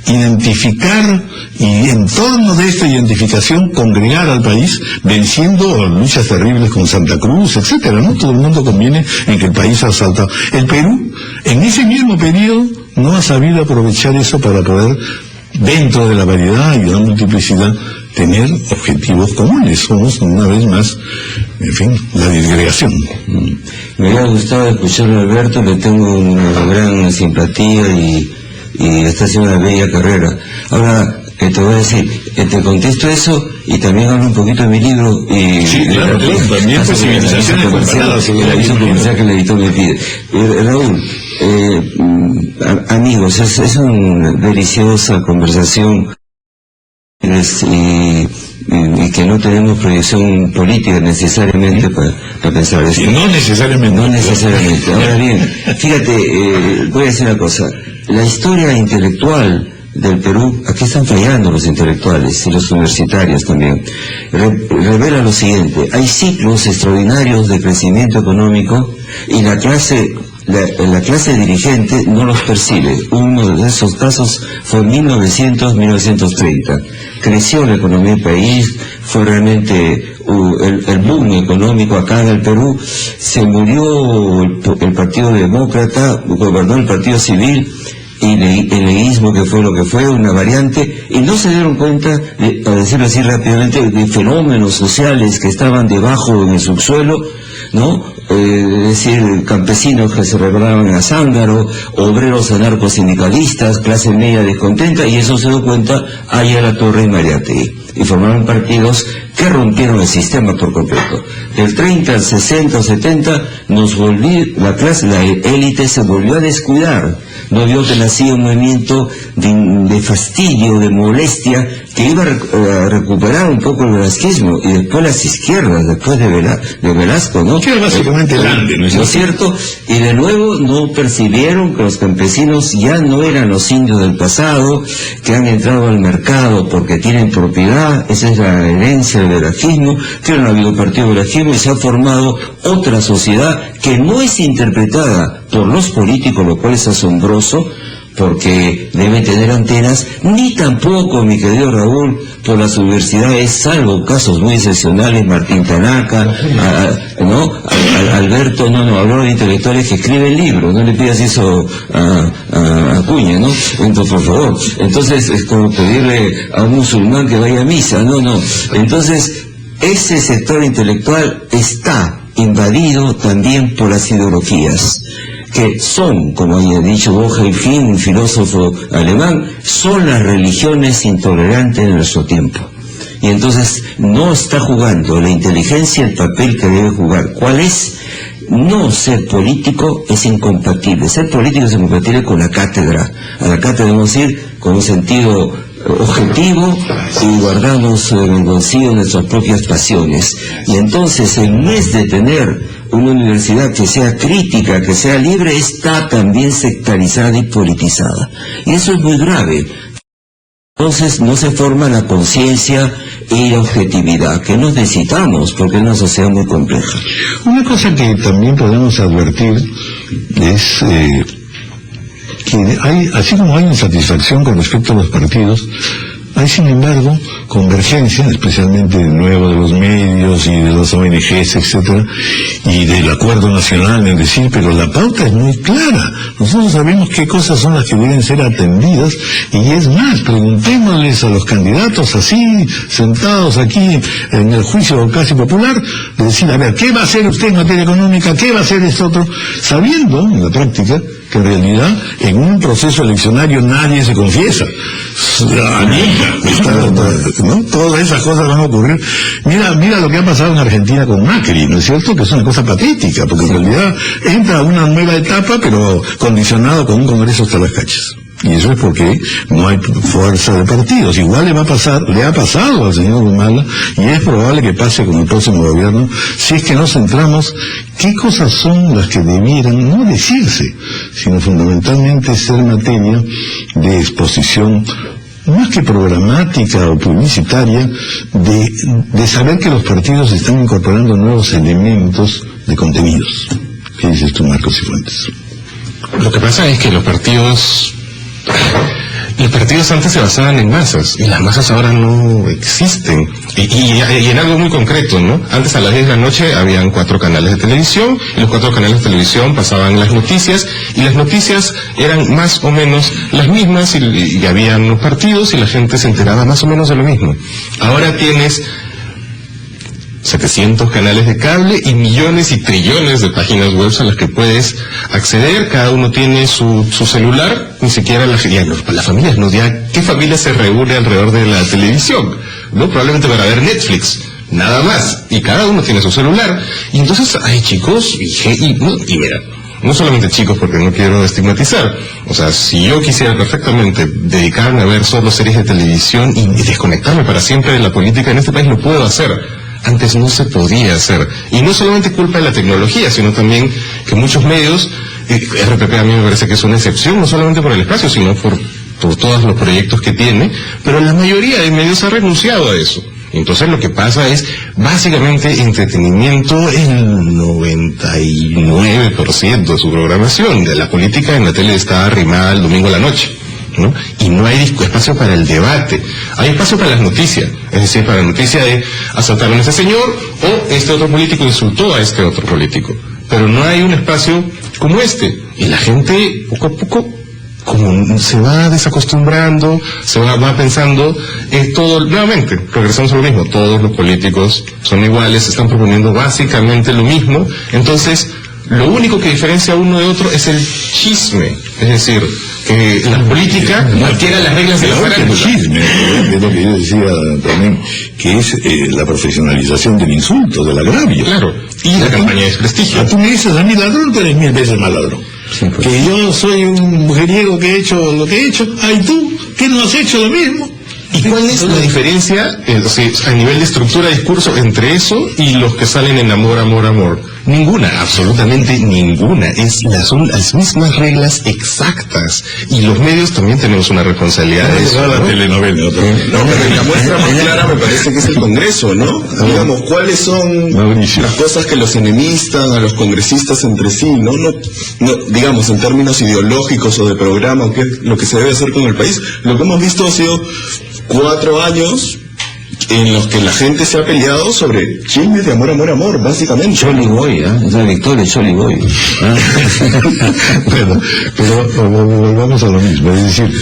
identificar y en torno de esta identificación congregar al país, venciendo luchas terribles con Santa Cruz, etcétera, ¿no? Todo el mundo conviene en que el país ha saltado. El Perú, en ese mismo periodo, no ha sabido aprovechar eso para poder, dentro de la variedad y de la multiplicidad, tener objetivos comunes. Somos, una vez más, en fin, la disgregación. Me hubiera gustado escucharlo, Alberto, le tengo una gran simpatía y está haciendo una bella carrera. Ahora, te voy a decir, te contesto eso y también hablo un poquito de mi libro y claro, también el aviso comercial que el editor me pide. Raúl, amigos, es una deliciosa conversación y que no tenemos proyección política necesariamente para pensar esto. No necesariamente. No necesariamente. Ahora bien, fíjate, voy a decir una cosa. La historia intelectual del Perú, aquí están fallando los intelectuales y los universitarios también, revela lo siguiente: hay ciclos extraordinarios de crecimiento económico y la clase dirigente no los percibe. Uno de esos casos fue en 1930. Creció la economía del país, fue realmente el boom económico acá en el Perú. Se murió el Partido Demócrata, gobernó el Partido Civil, y el leísmo, que fue lo que fue, una variante, y no se dieron cuenta, para decirlo así rápidamente, de fenómenos sociales que estaban debajo en el subsuelo, ¿no? Es decir, campesinos que se rebelaban a Zángaro, obreros anarcosindicalistas, clase media descontenta, y eso se dio cuenta allá La Torre y Mariátegui, y formaron partidos que rompieron el sistema por completo. Del 30 al 60 o 70 la élite se volvió a descuidar. No vio que nacía un movimiento de fastidio, de molestia, que iba a recuperar un poco el velasquismo, y después las izquierdas, después de Velasco, ¿no? Que era básicamente el Ande, ¿no es cierto? Y de nuevo no percibieron que los campesinos ya no eran los indios del pasado, que han entrado al mercado porque tienen propiedad. Esa es la herencia del velasquismo, que no ha habido partido velasquismo, y se ha formado otra sociedad que no es interpretada por los políticos, lo cual es asombroso, porque debe tener antenas, ni tampoco, mi querido Raúl, por las universidades, salvo casos muy excepcionales, Martín Tanaka, Alberto, habló de intelectuales que escriben libros, no le pidas eso a Acuña, ¿no? Entonces, por favor, entonces es como pedirle a un musulmán que vaya a misa, no. Entonces, ese sector intelectual está invadido también por las ideologías, que son, como había dicho Bogelfin, un filósofo alemán, son las religiones intolerantes de nuestro tiempo. Y entonces no está jugando la inteligencia el papel que debe jugar. ¿Cuál es? No ser político es incompatible. Ser político es incompatible con la cátedra. A la cátedra debemos ir con un sentido objetivo y guardamos en el bolsillo nuestras propias pasiones. Y entonces, en vez de tener una universidad que sea crítica, que sea libre, está también sectarizada y politizada. Y eso es muy grave. entonces no se forma la conciencia y la objetividad que nos necesitamos, porque es una sociedad muy compleja. Una cosa que también podemos advertir es que hay, así como hay insatisfacción con respecto a los partidos, hay sin embargo convergencia, especialmente de nuevo de los medios y de las ONGs, etcétera, y del acuerdo nacional, en decir, pero la pauta es muy clara. Nosotros sabemos qué cosas son las que deben ser atendidas, y es más, preguntémosles a los candidatos así, sentados aquí en el juicio casi popular, de decir, a ver, ¿qué va a hacer usted en materia económica? ¿Qué va a hacer esto otro? Sabiendo, en la práctica, que en realidad en un proceso eleccionario nadie se confiesa. ¿No? Todas esas cosas van a ocurrir. Mira lo que ha pasado en Argentina con Macri, ¿no es cierto? Que es una cosa patética, porque en realidad entra una nueva etapa, pero condicionado con un Congreso hasta las cachas. Y eso es porque no hay fuerza de partidos. Igual le ha pasado al señor Humala, y es probable que pase con el próximo gobierno, si es que nos centramos qué cosas son las que debieran no decirse, sino fundamentalmente ser materia de exposición, más que programática o publicitaria, de saber que los partidos están incorporando nuevos elementos de contenidos. ¿Qué dices tú, Marcos Cifuentes? Lo que pasa es que los partidos antes se basaban en masas, y las masas ahora no existen, y en algo muy concreto, ¿no? Antes a las 10 de la noche habían 4 canales de televisión, y los 4 canales de televisión pasaban las noticias, y las noticias eran más o menos las mismas, y habían los partidos, y la gente se enteraba más o menos de lo mismo. Ahora tienes 700 canales de cable y millones y trillones de páginas web a las que puedes acceder. Cada uno tiene su celular, ni siquiera las familias, ¿no? Ya, ¿qué familia se reúne alrededor de la televisión? ¿No? Probablemente para ver Netflix, nada más. Y cada uno tiene su celular. Y entonces hay chicos y mira, no solamente chicos, porque no quiero estigmatizar. O sea, si yo quisiera perfectamente dedicarme a ver solo series de televisión y desconectarme para siempre de la política en este país, lo puedo hacer. Antes no se podía hacer. Y no solamente culpa de la tecnología, sino también que muchos medios, RPP a mí me parece que es una excepción, no solamente por el espacio, sino por todos los proyectos que tiene, pero la mayoría de medios ha renunciado a eso. Entonces lo que pasa es, básicamente, entretenimiento, el 99% de su programación. De la política en la tele está arrimada el domingo a la noche, ¿no? Y no hay espacio para el debate. Hay espacio para las noticias, es decir, para la noticia de asaltaron a ese señor, o este otro político insultó a este otro político. Pero no hay un espacio como este. Y la gente, poco a poco, como se va desacostumbrando, se va pensando, nuevamente, regresamos a lo mismo, todos los políticos son iguales, están proponiendo básicamente lo mismo. Entonces, lo único que diferencia uno de otro es el chisme, es decir, que la política adquiera las reglas de la farándula. Chisme, es lo que yo decía también, que es la profesionalización del insulto, del agravio. Claro, y la campaña de desprestigio. Tú me dices, a mí ladrón, tú eres 1000 veces más ladrón. Sí, pues. Que yo soy un mujeriego que he hecho lo que he hecho. Ay, tú, que no has hecho lo mismo. ¿Y cuál es la diferencia, a nivel de estructura de discurso, entre eso y los que salen en amor, amor, amor? Ninguna, absolutamente ninguna. Son las mismas reglas exactas. Y los medios también tenemos una responsabilidad de eso. La telenovela. No, pero la muestra más clara me parece que es el Congreso, ¿no? Digamos, ¿cuáles son las cosas que los enemistan a los congresistas entre sí? No, digamos, en términos ideológicos o de programa, ¿qué es lo que se debe hacer con el país? Lo que hemos visto ha sido 4 años en los que la gente se ha peleado sobre chismes de amor, amor, amor, básicamente. Choli Boy, es la victoria, Choli Boy. Bueno, pero volvamos a lo mismo, es decir,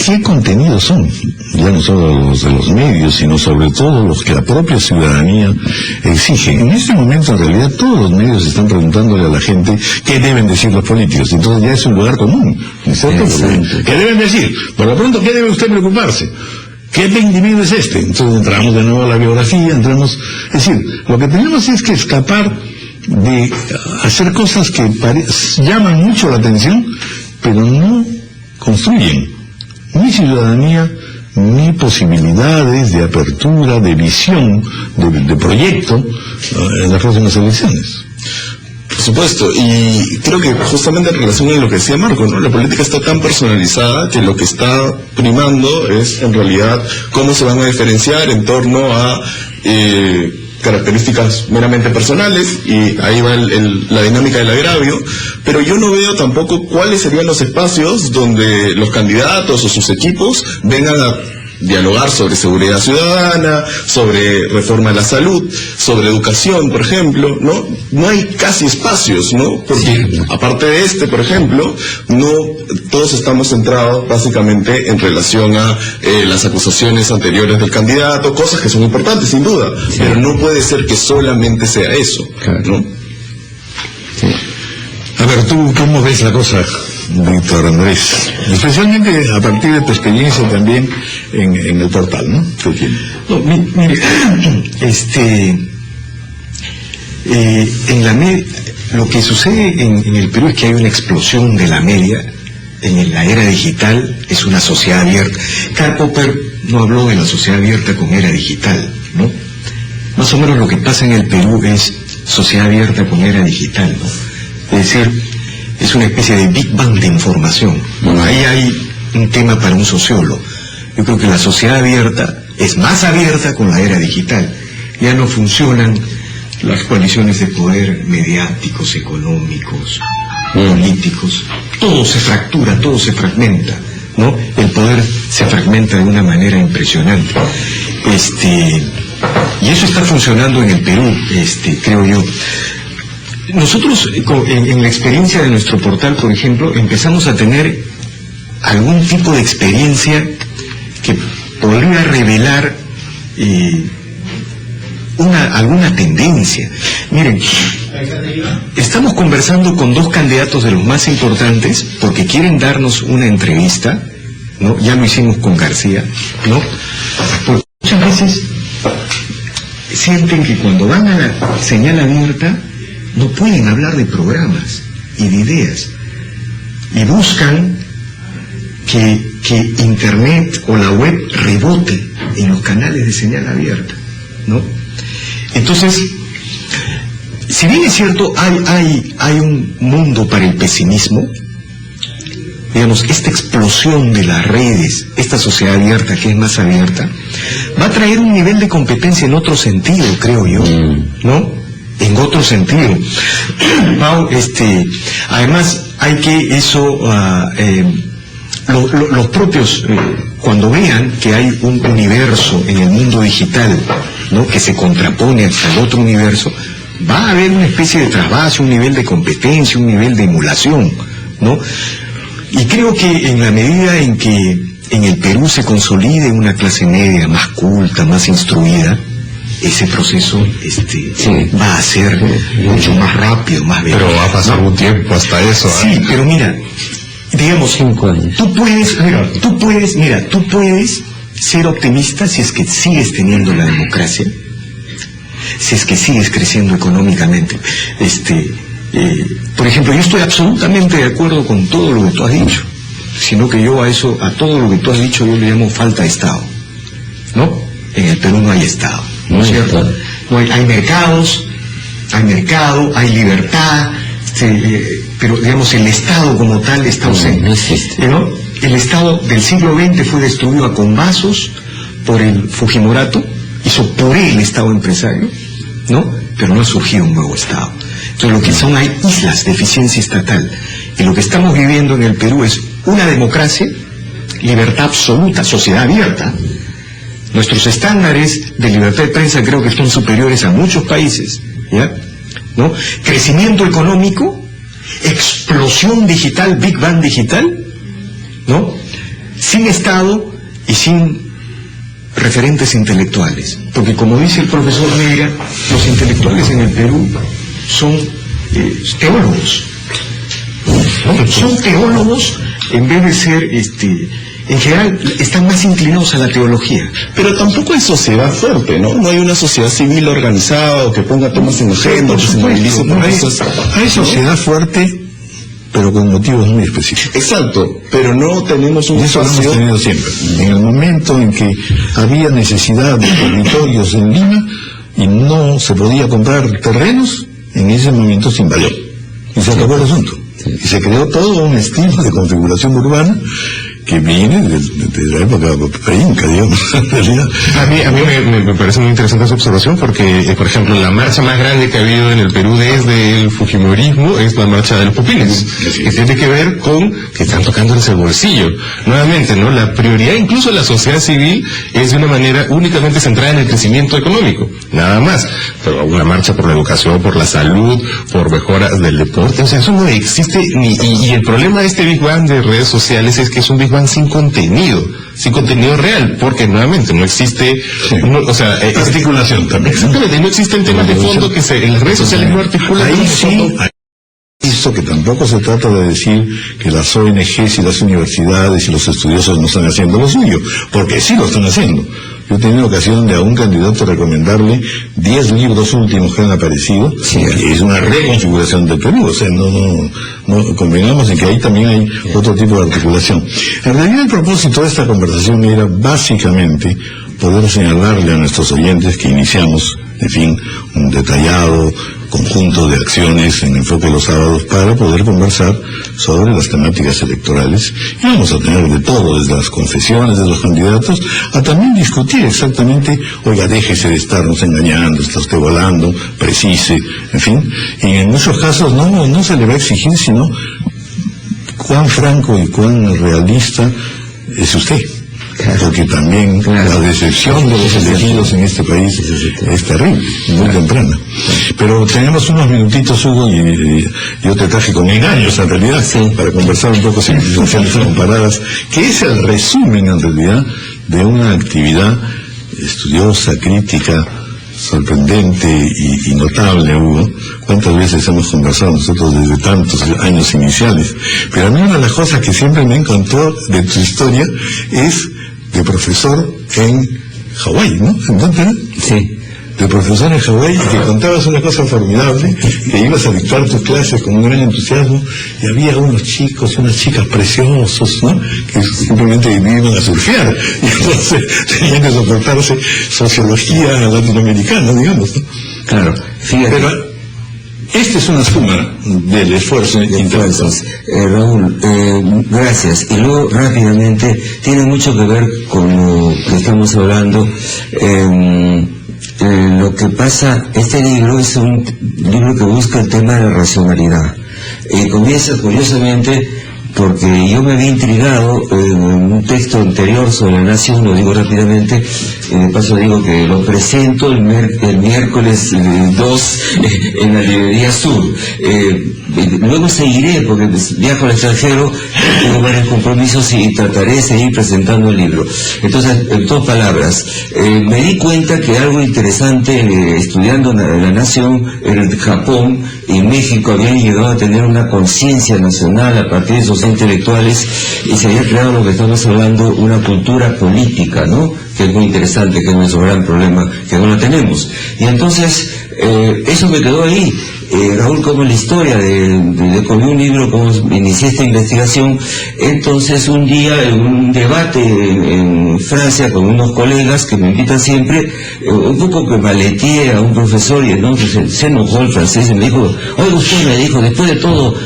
¿qué contenidos son? Ya no solo los de los medios, sino sobre todo los que la propia ciudadanía exige. En este momento, en realidad, todos los medios están preguntándole a la gente qué deben decir los políticos. Entonces ya es un lugar común, ¿no es cierto? ¿Qué deben decir? Por lo pronto, ¿qué debe usted preocuparse? ¿Qué individuo es este? Entonces entramos de nuevo a la biografía, es decir, lo que tenemos es que escapar de hacer cosas que llaman mucho la atención, pero no construyen ni ciudadanía, ni posibilidades de apertura, de visión, de proyecto en las próximas elecciones. supuesto, y creo que justamente en relación a lo que decía Marco, ¿no? La política está tan personalizada que lo que está primando es en realidad cómo se van a diferenciar en torno a características meramente personales, y ahí va la dinámica del agravio, pero yo no veo tampoco cuáles serían los espacios donde los candidatos o sus equipos vengan a dialogar sobre seguridad ciudadana, sobre reforma de la salud, sobre educación, por ejemplo, ¿no? No hay casi espacios, ¿no? Porque aparte de por ejemplo, no todos estamos centrados básicamente en relación a las acusaciones anteriores del candidato, cosas que son importantes sin duda, pero no puede ser que solamente sea eso, ¿no? A ver, ¿tú cómo ves la cosa, Víctor Andrés? Especialmente a partir de tu experiencia también en el portal, ¿no? No, mire, lo que sucede en el Perú es que hay una explosión de la media. En la era digital es una sociedad abierta. Karl Popper no habló de la sociedad abierta con era digital, ¿no? Más o menos lo que pasa en el Perú es sociedad abierta con era digital, ¿no? Es decir, es una especie de Big Bang de información. Bueno, ahí hay un tema para un sociólogo. Yo creo que la sociedad abierta es más abierta con la era digital. Ya no funcionan las coaliciones de poder mediáticos, económicos, políticos. Todo se fractura, todo se fragmenta, ¿no? El poder se fragmenta de una manera impresionante. Y eso está funcionando en el Perú, creo yo. Nosotros, en la experiencia de nuestro portal, por ejemplo, empezamos a tener algún tipo de experiencia que podría revelar alguna tendencia. Miren, estamos conversando con dos candidatos de los más importantes porque quieren darnos una entrevista, ¿no? Ya lo hicimos con García, ¿no? Porque muchas veces sienten que cuando van a la señal abierta no pueden hablar de programas y de ideas, y buscan que Internet o la web rebote en los canales de señal abierta, ¿no? Entonces, si bien es cierto, hay un mundo para el pesimismo, digamos, esta explosión de las redes, esta sociedad abierta que es más abierta, va a traer un nivel de competencia en otro sentido, creo yo, ¿no? En otro sentido. Además, hay que eso, los propios, cuando vean que hay un universo en el mundo digital, ¿no? Que se contrapone al otro universo, va a haber una especie de trasvase, un nivel de competencia, un nivel de emulación, ¿no? Y creo que en la medida en que en el Perú se consolide una clase media más culta, más instruida, ese proceso va a ser mucho más rápido, más veloz. Pero va a pasar un tiempo hasta eso. Sí, pero mira, digamos, 5 años. Tú puedes ser optimista si es que sigues teniendo la democracia, si es que sigues creciendo económicamente. Por ejemplo, yo estoy absolutamente de acuerdo con todo lo que tú has dicho, sino que yo a todo lo que tú has dicho yo le llamo falta de Estado, ¿no? En el Perú no hay Estado, ¿no es cierto? No hay mercados, hay libertad, pero digamos el Estado como tal está ausente, no existe, ¿no? El Estado del siglo XX fue destruido a combazos por el Fujimorato, hizo por el Estado empresario, ¿no? Pero no ha surgido un nuevo Estado. Entonces lo que son hay islas de eficiencia estatal, y lo que estamos viviendo en el Perú es una democracia, libertad absoluta, sociedad abierta. Nuestros estándares de libertad de prensa creo que son superiores a muchos países, ¿ya? ¿No? Crecimiento económico, explosión digital, Big Bang digital, ¿no? Sin Estado y sin referentes intelectuales. Porque como dice el profesor Neira, los intelectuales en el Perú son teólogos, ¿no? Son teólogos en vez de ser en general están más inclinados a la teología. Pero tampoco hay sociedad fuerte, ¿no? No hay una sociedad civil organizada o que ponga temas en agenda, que se movilice por cosas. Hay sociedad fuerte, pero con motivos muy específicos. Exacto, pero no tenemos un Eso lo hemos espacio. tenido siempre. En el momento en que había necesidad de territorios en Lima y no se podía comprar terrenos, en ese momento se invadió. y se acabó el asunto. Y se creó todo un estilo de configuración urbana que viene de la época pre-inca, digamos, en realidad. A mí me parece muy interesante esa observación porque, por ejemplo, la marcha más grande que ha habido en el Perú desde el fujimorismo es la marcha de los pupines, que tiene que ver con que están tocándoles el bolsillo. Nuevamente, ¿no? La prioridad, incluso la sociedad civil, es de una manera únicamente centrada en el crecimiento económico, nada más. Pero una marcha por la educación, por la salud, por mejoras del deporte, o sea, eso no existe y el problema de este Big Bang de redes sociales es que es un Big Bang sin contenido real, porque nuevamente no existe, articulación también. Exactamente, no existen temas de fondo que en las redes sociales no articulan. Ahí sí, eso que tampoco se trata de decir que las ONGs y las universidades y los estudiosos no están haciendo lo suyo, porque sí lo están haciendo. Yo he tenido ocasión de a un candidato recomendarle 10 libros últimos que han aparecido, que es una reconfiguración del Perú, o sea, no convengamos en que ahí también hay otro tipo de articulación. En realidad el propósito de esta conversación era básicamente poder señalarle a nuestros oyentes que iniciamos, en fin, un detallado conjunto de acciones en Enfoque los Sábados para poder conversar sobre las temáticas electorales. Y vamos a tener de todo, desde las confesiones de los candidatos, a también discutir exactamente, oiga, déjese de estarnos engañando, está usted volando, precise, en fin. Y en muchos casos no se le va a exigir, sino cuán franco y cuán realista es usted. Porque también la decepción de los elegidos en este país es terrible, muy temprana. Pero tenemos unos minutitos, Hugo, y yo te traje con engaños en realidad, para conversar un poco sobre civilizaciones comparadas, que es el resumen en realidad de una actividad estudiosa, crítica, sorprendente y notable, Hugo. ¿Cuántas veces hemos conversado nosotros desde tantos años iniciales? Pero a mí una de las cosas que siempre me encantó de tu historia es de profesor en Hawái, ¿no? ¿Entonces? Sí. De profesor en Hawái, y que contabas una cosa formidable, que ibas a dictar tus clases con un gran entusiasmo, y había unos chicos y unas chicas preciosos, ¿no? Que simplemente iban a surfear, y entonces tenían que soportarse sociología latinoamericana, digamos, ¿no? Claro, fíjate. Pero esta es una suma del esfuerzo intelectual. Raúl, gracias. Y luego, rápidamente, tiene mucho que ver con lo que estamos hablando. Lo que pasa, este libro es un libro que busca el tema de la racionalidad. Comienza, curiosamente, porque yo me había intrigado en un texto anterior sobre la nación, lo digo rápidamente, de paso digo que lo presento el miércoles 2 en la librería Sur. Luego seguiré, porque viajo al extranjero, tengo varios compromisos y trataré de seguir presentando el libro. Entonces, en dos palabras, me di cuenta que algo interesante estudiando la nación en Japón y México habían llegado a tener una conciencia nacional a partir de esos intelectuales y se había creado lo que estamos hablando, una cultura política, ¿no? Que es muy interesante, que es nuestro gran problema, que no la tenemos. Y entonces, eso me quedó ahí. Raúl, como en la historia con un libro, como inicié esta investigación, entonces un día en un debate en Francia con unos colegas que me invitan siempre, un poco que maleteé a un profesor y entonces se enojó el francés y me dijo, oiga usted, me dijo, después de todo,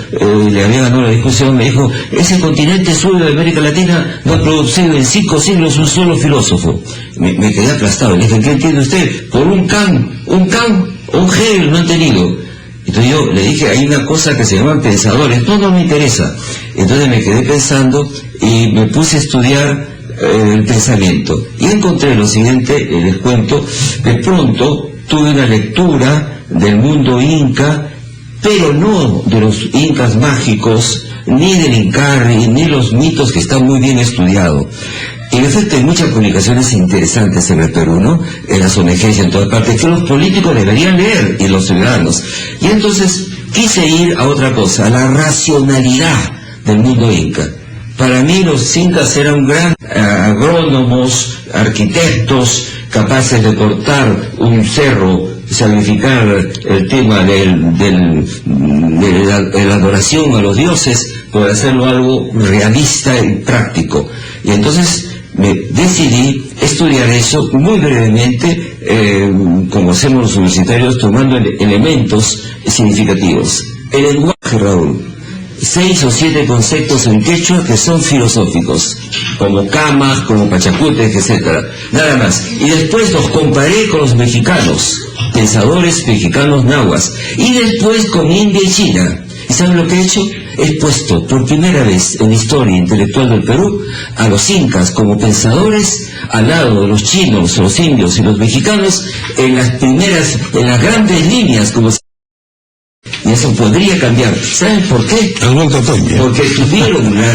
le había ganado la discusión, me dijo, ese continente sur de América Latina no ha producido en 5 siglos un solo filósofo. Me quedé aplastado, le dije, ¿qué entiende usted? Por un Hegel no han tenido. Entonces yo le dije, hay una cosa que se llaman pensadores, no me interesa. Entonces me quedé pensando y me puse a estudiar el pensamiento. Y encontré lo siguiente, les cuento, de pronto tuve una lectura del mundo inca, pero no de los incas mágicos, ni del Incarri, ni los mitos que están muy bien estudiados. En efecto, hay muchas publicaciones interesantes en el Perú, ¿no? En las ONGs y en todas partes, que los políticos deberían leer y los ciudadanos. Y entonces quise ir a otra cosa, a la racionalidad del mundo inca. Para mí los incas eran grandes agrónomos, arquitectos, capaces de cortar un cerro, sacrificar el tema de la adoración a los dioses, por hacerlo algo realista y práctico. Y entonces me decidí estudiar eso muy brevemente, como hacemos los universitarios, tomando elementos significativos. El lenguaje Raúl, 6 o 7 conceptos en quechua que son filosóficos, como camas, como pachacutes, etc. Nada más. Y después los comparé con los mexicanos, pensadores mexicanos nahuas, y después con India y China. ¿Y saben lo que he hecho? He puesto por primera vez en la historia intelectual del Perú a los incas como pensadores al lado de los chinos, los indios y los mexicanos en las grandes líneas, como y eso podría cambiar. ¿Saben por qué? Porque tuvieron la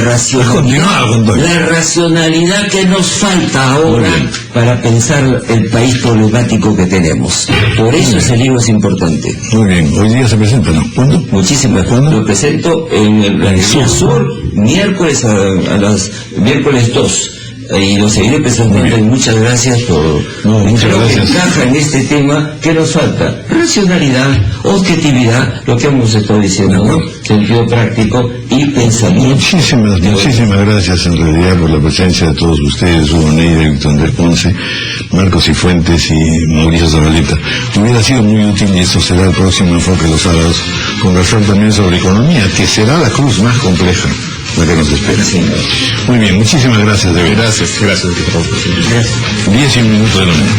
racionalidad que nos falta ahora para pensar el país problemático que tenemos. Por eso ese libro es importante. Muy bien, hoy día se presenta, ¿no? ¿Cuándo? Muchísimas. Lo presento en la Galería Sur, miércoles miércoles 2. Y lo seguiré presentando. Muchas gracias por... muchas gracias. Encaja en este tema que nos falta: racionalidad, objetividad, lo que hemos estado diciendo, ¿no? Sentido práctico y pensamiento. Muchísimas gracias en realidad por la presencia de todos ustedes, Hugo Neiva, Víctor Andrés Ponce, Marcos Cifuentes y Mauricio Zabaleta. Hubiera sido muy útil, y eso será el próximo enfoque los sábados, conversar también sobre economía, que será la cruz más compleja la que nos espera. Sí. Muy bien, muchísimas gracias, de verdad. Gracias. 10 y un minuto de la mañana.